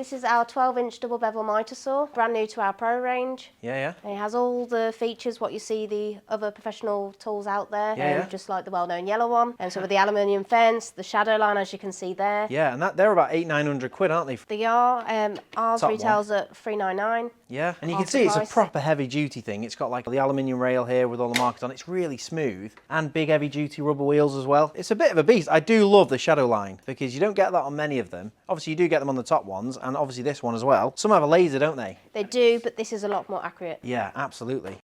This is our 12-inch double bevel mitre saw, brand new to our Pro range. Yeah. It has all the features what you see the other professional tools out there, just like the well-known yellow one. And so with the aluminium fence, the shadow line, as you can see there. Yeah, and they're about 800-900 quid, aren't they? They are. Ours Top retails at $399. Yeah, and you can see it's a proper heavy-duty thing. It's got like the aluminium rail here with all the markers on. It's really smooth, and big heavy-duty rubber wheels as well. It's a bit of a beast. I do love the shadow line because you don't get that on many of them. Obviously, you do get them on the top ones, and obviously this one as well. Some have a laser, don't they? They do, but this is a lot more accurate. Yeah, absolutely.